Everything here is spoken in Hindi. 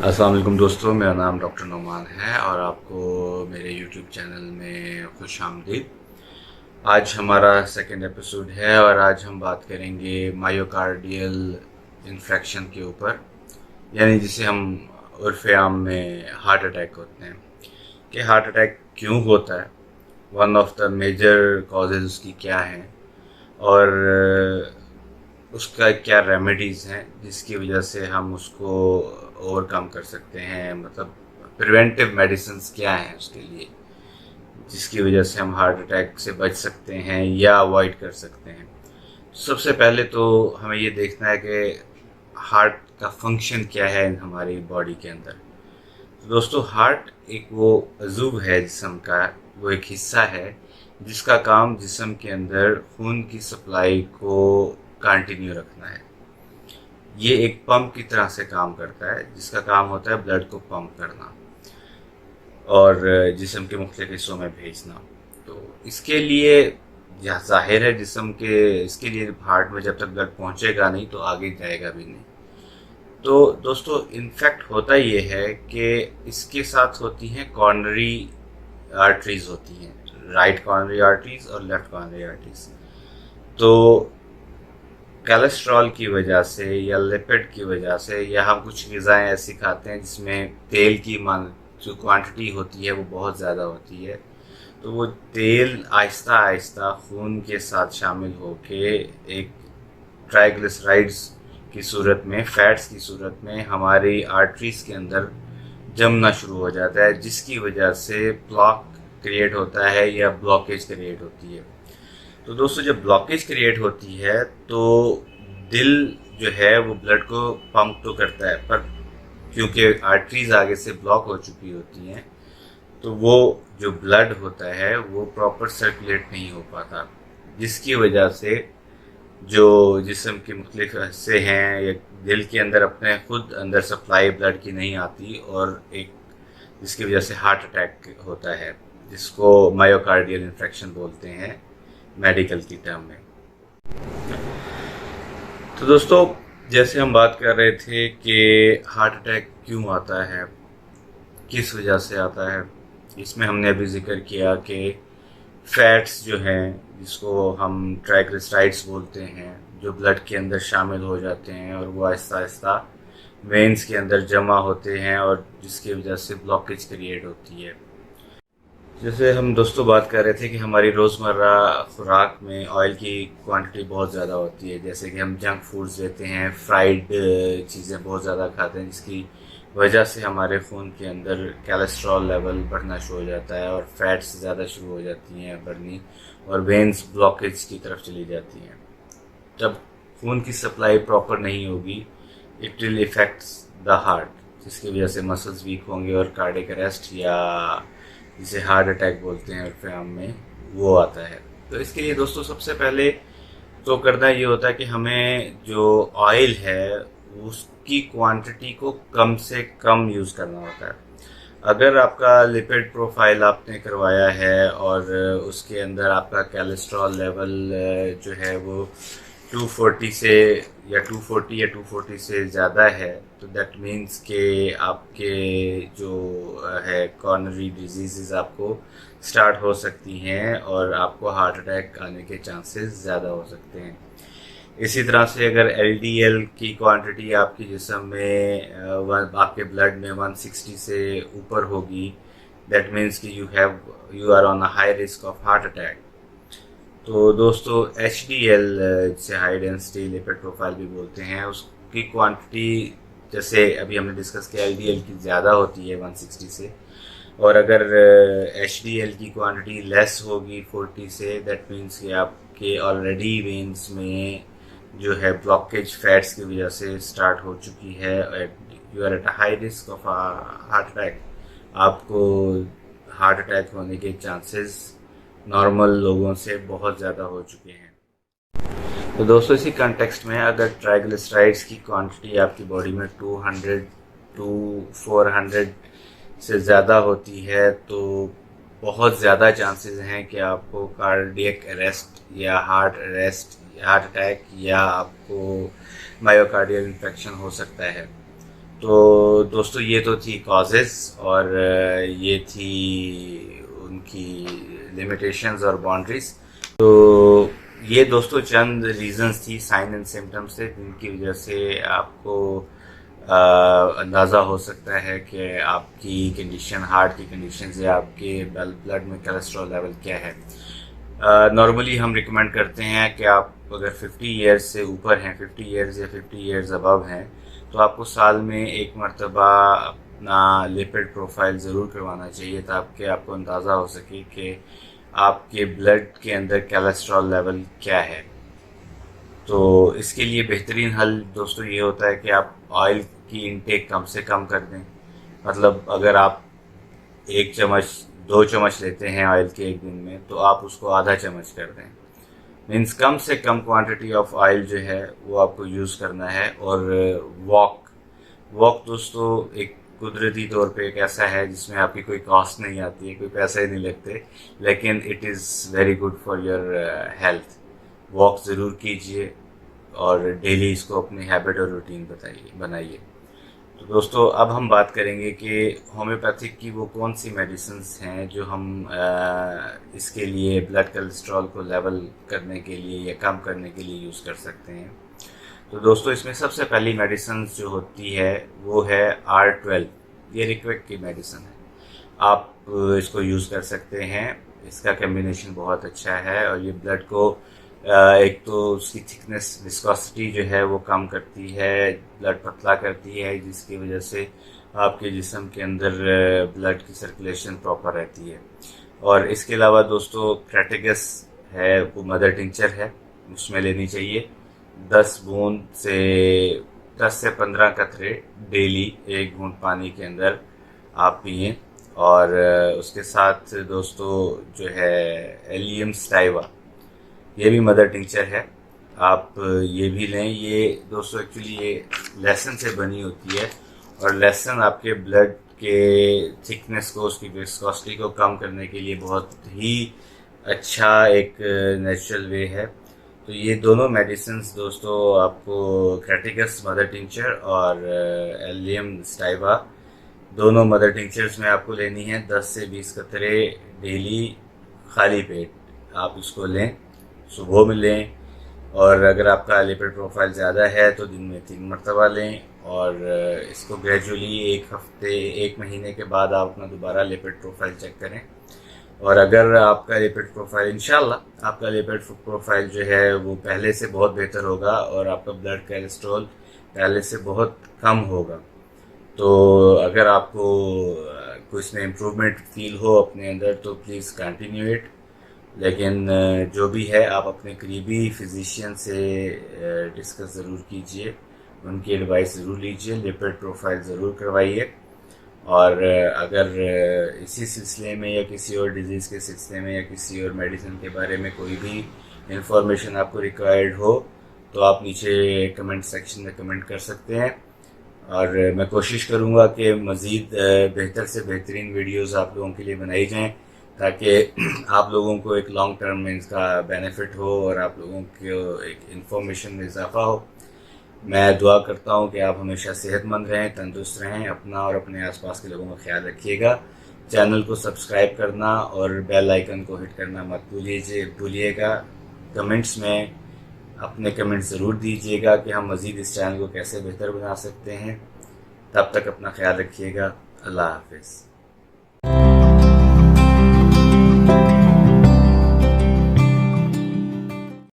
अस्सलाम वालेकुम दोस्तों, मेरा नाम डॉक्टर नोमान है और आपको मेरे यूट्यूब चैनल में खुश आमदीद। आज हमारा सेकंड एपिसोड है और आज हम बात करेंगे मायोकार्डियल इन्फेक्शन के ऊपर, यानी जिसे हम उर्फ़ आम में हार्ट अटैक होते हैं कि हार्ट अटैक क्यों होता है, one of the major causes उसकी क्या हैं और उसका क्या रेमेडीज़ हैं जिसकी वजह से हम उसको ओवरकम कर सकते हैं। मतलब प्रिवेंटिव मेडिसिन्स क्या हैं उसके लिए जिसकी वजह से हम हार्ट अटैक से बच सकते हैं या अवॉइड कर सकते हैं। सबसे पहले तो हमें ये देखना है कि हार्ट का फंक्शन क्या है हमारी बॉडी के अंदर। तो दोस्तों, हार्ट एक वो अज़ू है जिस्म का, वो एक हिस्सा है जिसका काम जिस्म के अंदर खून की सप्लाई को कंटिन्यू रखना है। ये एक पंप की तरह से काम करता है जिसका काम होता है ब्लड को पंप करना और जिस्म के मुख्तलिफ हिस्सों में भेजना। तो इसके लिए यह जाहिर है जिस्म के इसके लिए हार्ट में जब तक ब्लड पहुंचेगा नहीं तो आगे जाएगा भी नहीं। तो दोस्तों, इनफैक्ट होता ये है कि इसके साथ होती हैं कॉर्नरी आर्टरीज होती हैं, राइट कॉर्नरी आर्टरीज और लेफ्ट कॉर्नरी आर्टरीज। तो कोलेस्ट्रॉल की वजह से या लिपिड की वजह से या हम कुछ ग़िज़ाएँ ऐसी खाते हैं जिसमें तेल की जो क्वांटिटी होती है वो बहुत ज़्यादा होती है, तो वो तेल आहिस्ता आहिस्ता खून के साथ शामिल होके एक ट्राइग्लिसराइड्स की सूरत में, फैट्स की सूरत में हमारी आर्टरीज़ के अंदर जमना शुरू हो जाता है, जिसकी वजह से प्लॉक क्रिएट होता है या ब्लॉकेज क्रिएट होती है। तो दोस्तों, जब ब्लॉकेज क्रिएट होती है तो दिल जो है वो ब्लड को पंप तो करता है, पर क्योंकि आर्टरीज आगे से ब्लॉक हो चुकी होती हैं तो वो जो ब्लड होता है वो प्रॉपर सर्कुलेट नहीं हो पाता, जिसकी वजह से जो जिस्म के मुख्तलिफ हिस्से हैं या दिल के अंदर अपने खुद अंदर सप्लाई ब्लड की नहीं आती और एक जिसकी वजह से हार्ट अटैक होता है, जिसको मायोकार्डियल इन्फेक्शन बोलते हैं मेडिकल की टर्म में। तो दोस्तों, जैसे हम बात कर रहे थे कि हार्ट अटैक क्यों आता है, किस वजह से आता है, इसमें हमने अभी जिक्र किया कि फैट्स जो हैं जिसको हम ट्राइग्लिसराइड्स बोलते हैं, जो ब्लड के अंदर शामिल हो जाते हैं और वो आहिस्ता आहिस्ता वेन्स के अंदर जमा होते हैं और जिसकी वजह से ब्लॉकेज क्रिएट होती है। जैसे हम दोस्तों बात कर रहे थे कि हमारी रोज़मर्रा खुराक में ऑयल की क्वांटिटी बहुत ज़्यादा होती है, जैसे कि हम जंक फूड्स लेते हैं, फ्राइड चीज़ें बहुत ज़्यादा खाते हैं, जिसकी वजह से हमारे खून के अंदर कोलेस्ट्रॉल लेवल बढ़ना शुरू हो जाता है और फैट्स ज़्यादा शुरू हो जाती हैं बढ़नी और वेन्स ब्लॉकेज की तरफ चली जाती हैं। जब खून की सप्लाई प्रॉपर नहीं होगी, it will effects the heart, जिसकी वजह से मसल्स वीक होंगे और कार्डियक अरेस्ट या जिसे हार्ट अटैक बोलते हैं उर्फ़ आम में, वो आता है। तो इसके लिए दोस्तों सबसे पहले तो करना ये होता है कि हमें जो ऑयल है उसकी क्वांटिटी को कम से कम यूज़ करना होता है। अगर आपका लिपिड प्रोफाइल आपने करवाया है और उसके अंदर आपका कोलेस्ट्रॉल लेवल जो है वो 240 से या 240 या 240 से ज़्यादा है, तो दैट मीन्स कि आपके जो है कॉर्नरी डिजीज़ आपको स्टार्ट हो सकती हैं और आपको हार्ट अटैक आने के चांसेस ज़्यादा हो सकते हैं। इसी तरह से अगर एलडीएल की क्वांटिटी आपकी जिस्म में आपके ब्लड में 160 से ऊपर होगी, दैट मीन्स कि you are on a high risk of heart attack. तो दोस्तों, HDL जिसे हाई डेंसिटी लिपिड प्रोफाइल भी बोलते हैं, उसकी क्वांटिटी जैसे अभी हमने डिस्कस किया LDL की ज़्यादा होती है 160 से, और अगर HDL की क्वांटिटी लेस होगी 40 से, दैट मीन्स कि आपके ऑलरेडी वेन्स में जो है ब्लॉकेज फैट्स की वजह से स्टार्ट हो चुकी है, you are at a high risk of heart attack. आपको हार्ट अटैक होने के चांसेस नॉर्मल लोगों से बहुत ज़्यादा हो चुके हैं। तो दोस्तों, इसी कॉन्टेक्स्ट में अगर ट्राइग्लिसराइड्स की क्वांटिटी आपकी बॉडी में 200 टू 400 से ज़्यादा होती है तो बहुत ज़्यादा चांसेस हैं कि आपको कार्डियक अरेस्ट या हार्ट अटैक या आपको मायोकार्डियल इन्फेक्शन हो सकता है। तो दोस्तों ये तो थी कॉजेज़ और ये थी उनकी लिमिटेशंस और बाउंड्रीज। तो ये दोस्तों चंद रीजंस थी, साइन एंड सिम्टम्स थे, जिनकी वजह से आपको अंदाज़ा हो सकता है कि आपकी कंडीशन, हार्ट की कंडीशन या आपके ब्लड में कोलेस्ट्रॉल लेवल क्या है। नॉर्मली हम रिकमेंड करते हैं कि आप अगर 50 ईयर्स से ऊपर हैं, 50 ईयर्स या 50 ईयर्स अबव हैं, तो आपको साल में एक मरतबा अपना लिपिड प्रोफाइल ज़रूर करवाना चाहिए, ताकि आपको अंदाज़ा हो सके कि आपके ब्लड के अंदर कोलेस्ट्रॉल लेवल क्या है। तो इसके लिए बेहतरीन हल दोस्तों ये होता है कि आप ऑयल की इनटेक कम से कम कर दें। मतलब अगर आप 1 चम्मच 2 चम्मच लेते हैं ऑयल के एक दिन में, तो आप उसको आधा चम्मच कर दें। मीन्स कम से कम क्वांटिटी ऑफ ऑयल जो है वो आपको यूज़ करना है। और वॉक दोस्तों एक कुदरती तौर पे एक ऐसा है जिसमें आपकी कोई कॉस्ट नहीं आती है, कोई पैसे नहीं लगते, लेकिन it is very good for your health. Walk ज़रूर कीजिए और डेली इसको अपनी हैबिट और रूटीन बनाइए। तो दोस्तों अब हम बात करेंगे कि होम्योपैथिक की वो कौन सी मेडिसिन्स हैं जो हम इसके लिए ब्लड कोलेस्ट्रॉल को लेवल करने के लिए या कम करने के लिए यूज़ कर सकते हैं। तो दोस्तों इसमें सबसे पहली मेडिसिन जो होती है वो है R12। ये रिक्वेक की मेडिसिन है, आप इसको यूज़ कर सकते हैं। इसका कम्बिनेशन बहुत अच्छा है और ये ब्लड को एक तो उसकी थिकनेस, विस्कोसिटी जो है वो कम करती है, ब्लड पतला करती है, जिसकी वजह से आपके जिस्म के अंदर ब्लड की सर्कुलेशन प्रॉपर रहती है। और इसके अलावा दोस्तों क्रेटिगस है, वो मदर टिंचर है, उसमें लेनी चाहिए 10 से 15 कतरे डेली 1 घूंट पानी के अंदर आप पिएं। और उसके साथ दोस्तों जो है एलियम स्टाइवा, ये भी मदर टिंचर है, आप ये भी लें। ये दोस्तों एक्चुअली ये लहसुन से बनी होती है और लहसुन आपके ब्लड के थिकनेस को, उसकी विस्कोसिटी को कम करने के लिए बहुत ही अच्छा एक नेचुरल वे है। तो ये दोनों मेडिसिन्स दोस्तों आपको क्रेटिकस मदर टिंचर और एलियम स्टाइवा, दोनों मदर टिंचर्स में आपको लेनी है 10 से 20 कतरे डेली खाली पेट आप इसको लें, सुबह में लें। और अगर आपका लिपिड प्रोफाइल ज़्यादा है तो दिन में 3 मरतबा लें। और इसको ग्रेजुअली 1 हफ्ते 1 महीने के बाद आप अपना दोबारा लिपिड प्रोफाइल चेक करें। और अगर आपका लिपिड प्रोफाइल, इंशाल्लाह आपका लिपिड प्रोफाइल जो है वो पहले से बहुत बेहतर होगा और आपका ब्लड कोलेस्ट्रॉल पहले से बहुत कम होगा। तो अगर आपको कुछ में इम्प्रूवमेंट फील हो अपने अंदर तो प्लीज़ कंटिन्यू इट। लेकिन जो भी है आप अपने करीबी फिजिशियन से डिस्कस ज़रूर कीजिए, उनकी एडवाइस ज़रूर लीजिए, लिपिड प्रोफाइल ज़रूर करवाइए। और अगर इसी सिलसिले में या किसी और डिज़ीज़ के सिलसिले में या किसी और मेडिसिन के बारे में कोई भी इंफॉर्मेशन आपको रिक्वायर्ड हो तो आप नीचे कमेंट सेक्शन में कमेंट कर सकते हैं। और मैं कोशिश करूँगा कि मज़ीद बेहतर से बेहतरीन वीडियोज़ आप लोगों के लिए बनाई जाएँ, ताकि आप लोगों को एक लॉन्ग टर्म में इसका बेनिफिट हो और आप लोगों को एक इन्फॉर्मेशन में इजाफा हो। मैं दुआ करता हूँ कि आप हमेशा सेहतमंद रहें, तंदुरुस्त रहें, अपना और अपने आसपास के लोगों का ख्याल रखिएगा। चैनल को सब्सक्राइब करना और बेल आइकन को हिट करना मत भूलिएगा। कमेंट्स में अपने कमेंट ज़रूर दीजिएगा कि हम मज़ीद इस चैनल को कैसे बेहतर बना सकते हैं। तब तक अपना ख्याल रखिएगा। अल्लाह हाफिज़।